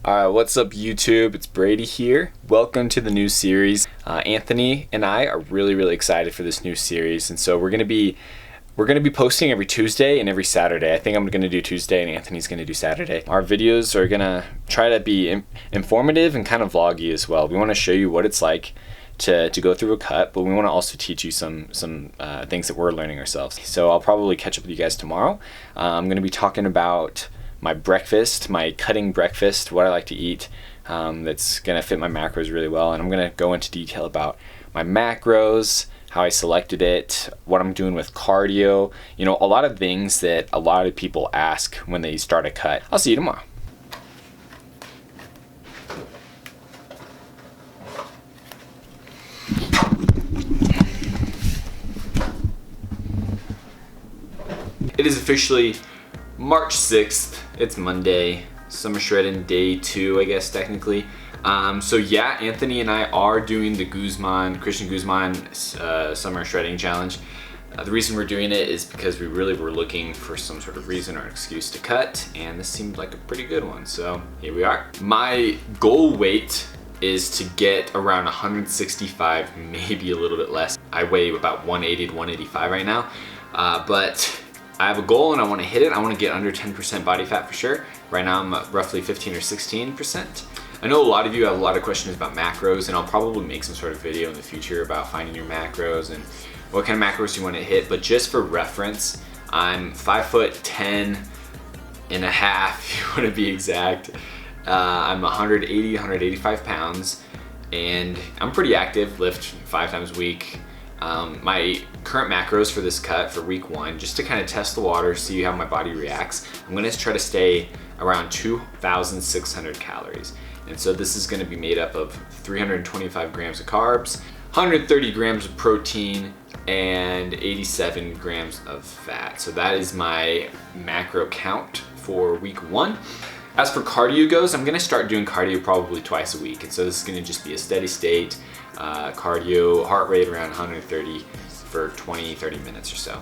Alright, what's up YouTube? It's Brady here. Welcome to the new series. Anthony and I are really excited for this new series, and so we're gonna be posting every Tuesday and every Saturday. I think I'm gonna do Tuesday and Anthony's gonna do Saturday. Our videos are gonna try to be informative and kind of vloggy as well. We want to show you what it's like to go through a cut, but we want to also teach you some things that we're learning ourselves. So I'll probably catch up with you guys tomorrow. I'm gonna be talking about my breakfast, my cutting breakfast, what I like to eat that's gonna fit my macros really well, and I'm gonna go into detail about my macros, how I selected it, what I'm doing with cardio, you know, a lot of things that a lot of people ask when they start a cut. I'll see you tomorrow. It is officially March 6th, it's Monday, summer shredding day 2, I guess technically. So yeah, Anthony and I are doing the Christian Guzman summer shredding challenge. The reason we're doing it is because we really were looking for some sort of reason or excuse to cut, and this seemed like a pretty good one, so here we are. My goal weight is to get around 165, maybe a little bit less. I weigh about 180 to 185 right now, but I have a goal and I want to hit it. I want to get under 10% body fat for sure. Right now I'm at roughly 15 or 16%. I know a lot of you have a lot of questions about macros, and I'll probably make some sort of video in the future about finding your macros and what kind of macros you want to hit. But just for reference, I'm 5'10" and a half, if you want to be exact. I'm 180, 185 pounds, and I'm pretty active, lift 5 times a week. My current macros for this cut for week 1, just to kind of test the water, see how my body reacts, I'm gonna try to stay around 2,600 calories. And so this is gonna be made up of 325 grams of carbs, 130 grams of protein, and 87 grams of fat. So that is my macro count for week 1. As for cardio goes, I'm gonna start doing cardio probably twice a week. And so this is gonna just be a steady state cardio, heart rate around 130 for 20-30 minutes or so.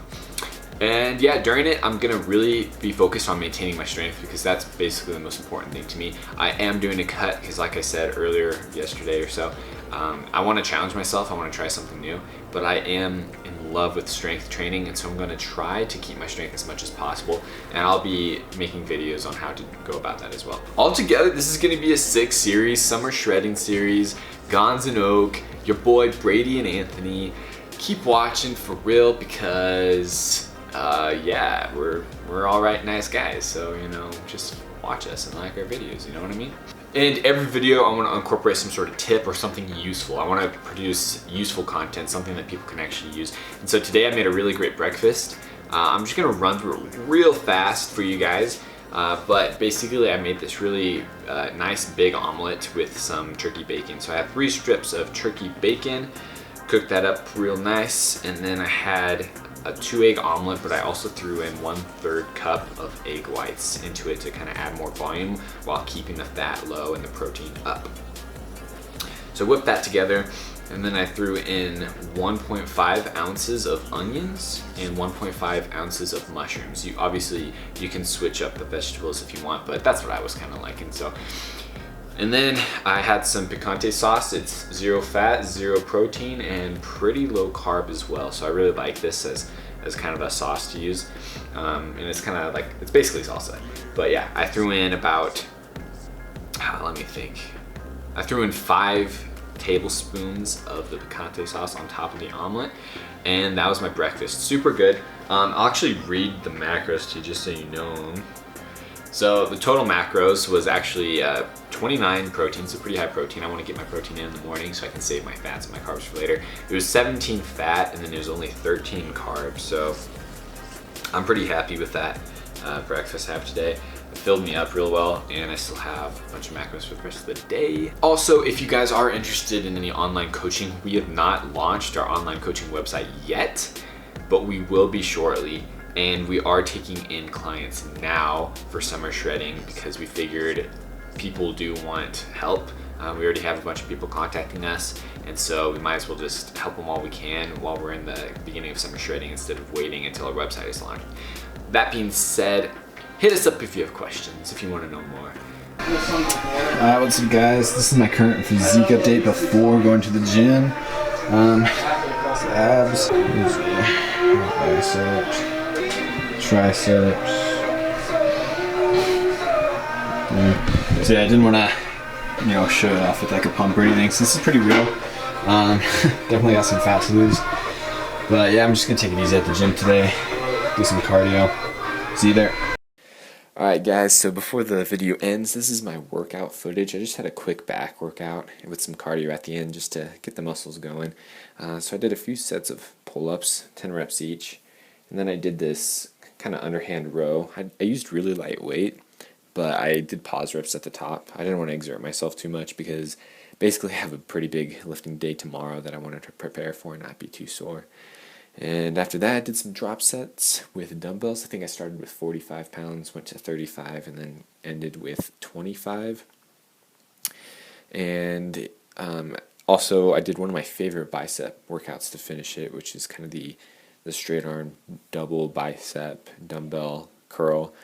And yeah, during it, I'm gonna really be focused on maintaining my strength, because that's basically the most important thing to me. I am doing a cut because, like I said earlier, yesterday or so, I wanna challenge myself, I wanna try something new, but I am in love with strength training, and so I'm gonna try to keep my strength as much as possible, and I'll be making videos on how to go about that as well. Altogether, this is gonna be a 6 series, summer shredding series, Gonz and Oak, your boy Brady and Anthony. Keep watching for real, because yeah, we're all right, nice guys, so you know, just watch us and like our videos, you know what I mean? And every video I want to incorporate some sort of tip or something useful. I want to produce useful content, something that people can actually use. And so today I made a really great breakfast. I'm just gonna run through it real fast for you guys, but basically I made this really nice big omelet with some turkey bacon. So I have 3 strips of turkey bacon, cooked that up real nice, and then I had a 2-egg omelet, but I also threw in 1/3 cup of egg whites into it to kind of add more volume while keeping the fat low and the protein up. So whip that together, and then I threw in 1.5 ounces of onions and 1.5 ounces of mushrooms. You can switch up the vegetables if you want, but that's what I was kind of liking. So, and then I had some picante sauce. It's 0 fat, 0 protein, and pretty low carb as well. So I really like this as kind of a sauce to use. And it's kind of like, it's basically salsa. But yeah, I threw in about, let me think. I threw in 5 tablespoons of the picante sauce on top of the omelet, and that was my breakfast. Super good. I'll actually read the macros to you just so you know. So the total macros was actually 29 protein, so pretty high protein. I want to get my protein in the morning so I can save my fats and my carbs for later. It was 17 fat, and then there's only 13 carbs, so I'm pretty happy with that breakfast I have today. It filled me up real well, and I still have a bunch of macros for the rest of the day. Also, if you guys are interested in any online coaching, we have not launched our online coaching website yet, but we will be shortly. And we are taking in clients now for summer shredding, because we figured people do want help. We already have a bunch of people contacting us, and so we might as well just help them all we can while we're in the beginning of summer shredding, instead of waiting until our website is launched. That being said, hit us up if you have questions, if you want to know more. Alright, what's up guys? This is my current physique update before going to the gym. Abs, biceps, triceps. So yeah, I didn't want to, show it off with like a pump or anything. So this is pretty real. Definitely got some fat to lose. But yeah, I'm just gonna take it easy at the gym today. Do some cardio. See you there. Alright guys, so before the video ends, this is my workout footage. I just had a quick back workout with some cardio at the end just to get the muscles going. So I did a few sets of pull-ups, 10 reps each, and then I did this kind of underhand row. I used really light weight, but I did pause reps at the top. I didn't want to exert myself too much because basically I have a pretty big lifting day tomorrow that I wanted to prepare for and not be too sore. And after that, I did some drop sets with dumbbells. I think I started with 45 pounds, went to 35, and then ended with 25. And also, I did one of my favorite bicep workouts to finish it, which is kind of the straight arm double bicep dumbbell curl.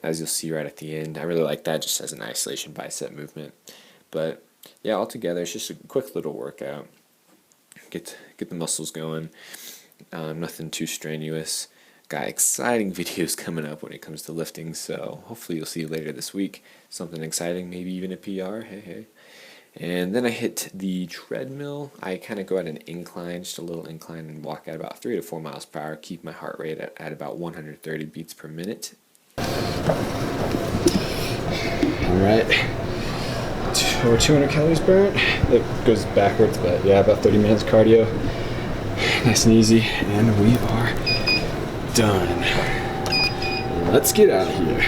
As you'll see right at the end, I really like that just as an isolation bicep movement. But yeah, altogether, it's just a quick little workout. Get the muscles going. Nothing too strenuous. Got exciting videos coming up when it comes to lifting, so hopefully you'll see later this week something exciting, maybe even a PR. Hey. And then I hit the treadmill. I kind of go at an incline, just a little incline, and walk at about 3 to 4 miles per hour. Keep my heart rate at about 130 beats per minute. All right. Over 200 calories burnt. It goes backwards, but yeah, about 30 minutes cardio. Nice and easy, and we are done. Let's get out of here.